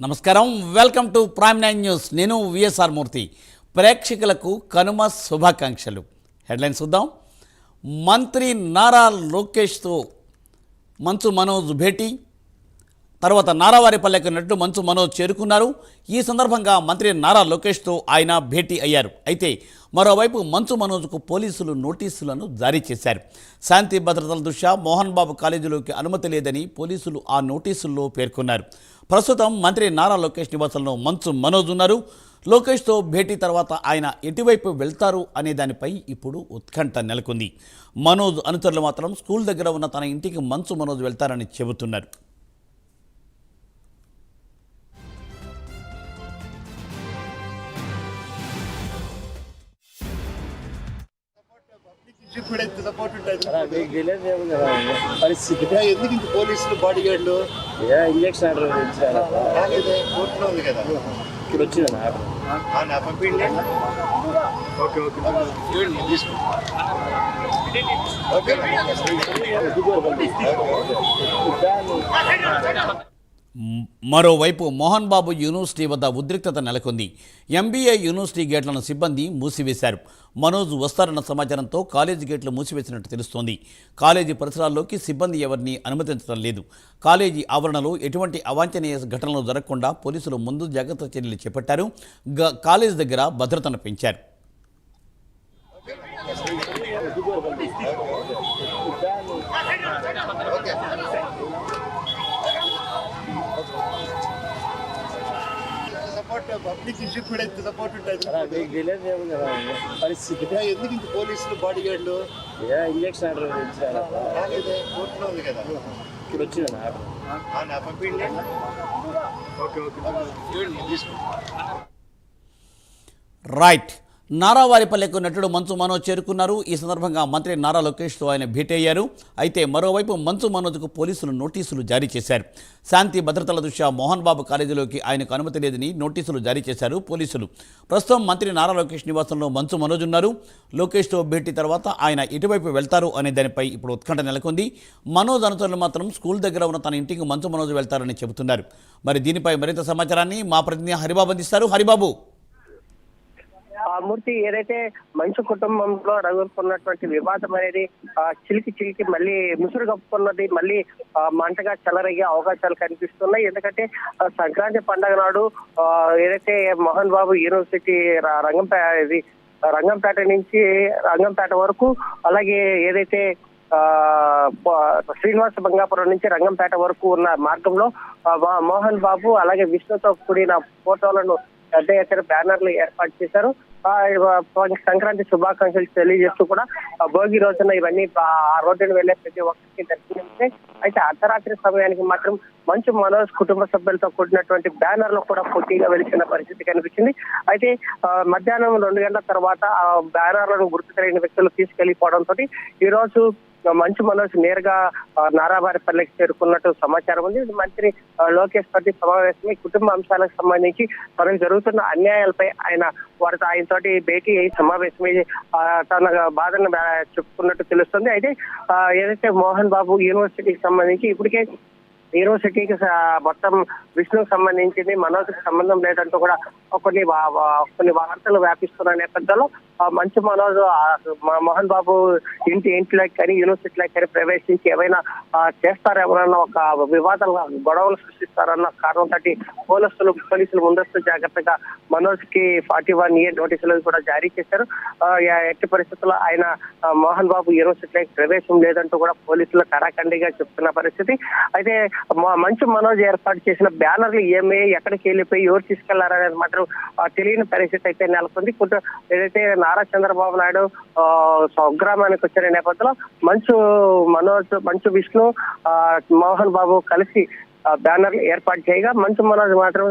నమస్కారం, welcome to prime 9 news. నేను VSR మూర్తి. ప్రేక్షకులకు కనుమ శుభాకాంక్షలు. హెడ్లైన్స్ చూద్దాం. మంత్రి నారా లోకేష్తో మంచు మనోజ్ భేటీ. తర్వాత నారావారిపల్లెకు నటుడు మంచు మనోజ్ చేరుకున్నారు. ఈ సందర్భంగా మంత్రి నారా లోకేష్తో ఆయన భేటీ అయ్యారు. అయితే మరోవైపు మంచు మనోజ్కు పోలీసులు నోటీసులను జారీ చేశారు. శాంతి భద్రతల దృష్ట్యా మోహన్ బాబు కాలేజీలోకి అనుమతి లేదని పోలీసులు ఆ నోటీసుల్లో పేర్కొన్నారు. ప్రస్తుతం మంత్రి నారా లోకేష్ నివాసంలో మంచు మనోజ్ ఉన్నారు. లోకేష్తో భేటీ తర్వాత ఆయన ఎటువైపు వెళ్తారు అనే దానిపై ఇప్పుడు ఉత్కంఠ నెలకొంది. మనోజ్ అనుచరులు మాత్రం స్కూల్ దగ్గర ఉన్న తన ఇంటికి మంచు మనోజ్ వెళ్తారని చెబుతున్నారు. పరిస్థితి ఎందుకు ఇంత పోలీసులు బాడీ గార్డులు ఇంజక్షన్ ఆర్డర్ కోర్టులో ఉంది కదా, ఇక్కడ వచ్చింది ఆర్డర్ పంపించండి. ఓకే మరోవైపు మోహన్ బాబు యూనివర్సిటీ వద్ద ఉద్రిక్తత నెలకొంది. ఎంబీఏ యూనివర్సిటీ గేట్లను సిబ్బంది మూసివేశారు. మనోజ్ వస్తారన్న సమాచారంతో కాలేజీ గేట్లు మూసివేసినట్టు తెలుస్తోంది. కాలేజీ పరిసరాల్లోకి సిబ్బంది ఎవరిని అనుమతించడం లేదు. కాలేజీ ఆవరణలో ఎటువంటి అవాంఛనీయ ఘటనలు జరగకుండా పోలీసులు ముందు జాగ్రత్త చర్యలు చేపట్టారు. కాలేజీ దగ్గర భద్రతను పెంచారు. పబ్లిక్ ఇష్యూ కూడా ఎంత సపోర్ట్ ఉంటుంది పరిస్థితి ఎందుకు ఇంత పోలీసులు బాడీ గార్డులు ఇంజక్షన్ ఆర్డర్ కోర్టులో ఉంది కదా, ఇక్కడ వచ్చింది ఆర్డర్ పంపించండి. Okay right. నారావారిపల్లెకు నటుడు మంచు మనోజ్ చేరుకున్నారు. ఈ సందర్భంగా మంత్రి నారా లోకేష్తో ఆయన భేటీ అయ్యారు. అయితే మరోవైపు మంచు మనోజ్కు పోలీసులు నోటీసులు జారీ చేశారు. శాంతి భద్రతల దృష్ట్యా మోహన్ బాబు కాలేజీలోకి ఆయనకు అనుమతి లేదని నోటీసులు జారీ చేశారు పోలీసులు. ప్రస్తుతం మంత్రి నారా లోకేష్ నివాసంలో మంచు మనోజ్ ఉన్నారు. లోకేష్తో భేటీ తర్వాత ఆయన ఎటువైపు వెళ్తారు అనే దానిపై ఇప్పుడు ఉత్కంఠ నెలకొంది. మనోజ్ అనుచరులు మాత్రం స్కూల్ దగ్గర ఉన్న తన ఇంటికి మంచు మనోజ్ వెళ్తారని చెబుతున్నారు. మరి దీనిపై మరింత సమాచారాన్ని మా ప్రతినిధి హరిబాబు అందిస్తారు. హరిబాబు. మూర్తి, ఏదైతే మంచు కుటుంబంలో రగులుకున్నటువంటి వివాదం అనేది చిలికి మళ్ళీ ముసురు కప్పుకున్నది, మళ్ళీ మంటగా చెలరగే అవకాశాలు కనిపిస్తున్నాయి. ఎందుకంటే సంక్రాంతి పండుగ నాడు ఏదైతే మోహన్ బాబు యూనివర్సిటీ రంగంపేట నుంచి రంగంపేట వరకు, అలాగే ఏదైతే శ్రీనివాస బంగాపురం నుంచి రంగంపేట వరకు ఉన్న మార్గంలో మోహన్ బాబు అలాగే విష్ణుతో కూడిన ఫోటోలను పెద్ద ఎత్తున బ్యానర్లు ఏర్పాటు చేశారు. సంక్రాంతి శుభాకాంక్షలు తెలియజేస్తూ కూడా భోగి రోజున ఇవన్నీ ఆ రోడ్డును వెళ్లే ప్రతి ఒక్కరికి దర్శనమిస్తే, అయితే అర్ధరాత్రి సమయానికి మాత్రం మంచు మనోజ్ కుటుంబ సభ్యులతో కూడినటువంటి బ్యానర్లు కూడా పోటీగా వెలిసిన పరిస్థితి కనిపించింది. అయితే మధ్యాహ్నం 2 గంటల తర్వాత ఆ బ్యానర్లను గుర్తు తెలియని వ్యక్తులు తీసుకెళ్లిపోవడంతో ఈ రోజు మంచు మనోజ్ నేరుగా నారావారిపల్లెకి చేరుకున్నట్టు సమాచారం ఉంది. మంత్రి లోకేష్ తోటి సమావేశమై కుటుంబ అంశాలకు సంబంధించి మనకు జరుగుతున్న అన్యాయాలపై ఆయనతోటి భేటీ అయ్యి సమావేశమై తన బాధను చెప్పుకున్నట్టు తెలుస్తుంది. అయితే ఏదైతే మోహన్ బాబు యూనివర్సిటీకి సంబంధించి ఇప్పటికే యూనివర్సిటీకి మొత్తం విష్ణుకు సంబంధించింది, మనోజ్కి సంబంధం లేదంటూ కూడా కొన్ని వార్తలు వ్యాపిస్తున్న నేపథ్యంలో మంచు మనోజ్ మోహన్ బాబు ఇంట్లోకి కానీ యూనివర్సిటీలోకి కానీ ప్రవేశించి ఏమైనా చేస్తారేమోనన్న ఒక వివాదాలు గొడవలు సృష్టిస్తారన్న కారణంతో పోలీసులు ముందస్తు జాగ్రత్తగా మనోజ్ కి 41A నోటీసులు కూడా జారీ చేశారు. ఎట్టి పరిస్థితుల్లో ఆయన మోహన్ బాబు యూనివర్సిటీలోకి ప్రవేశం లేదంటూ కూడా పోలీసులు కరాఖండిగా చెప్తున్న పరిస్థితి. అయితే మంచు మనోజ్ ఏర్పాటు చేసిన బ్యానర్లు ఎక్కడికి వెళ్ళిపోయి ఎవరు తీసుకెళ్లారనేది మాత్రం తెలియని పరిస్థితి అయితే నెలకొంది. ఏదైతే నారా చంద్రబాబు నాయుడు స్వగ్రామానికి వచ్చిన నేపథ్యంలో మంచు విష్ణు మోహన్ బాబు కలిసి బ్యానర్లు ఏర్పాటు చేయగా మంచు మనోజ్ మాత్రం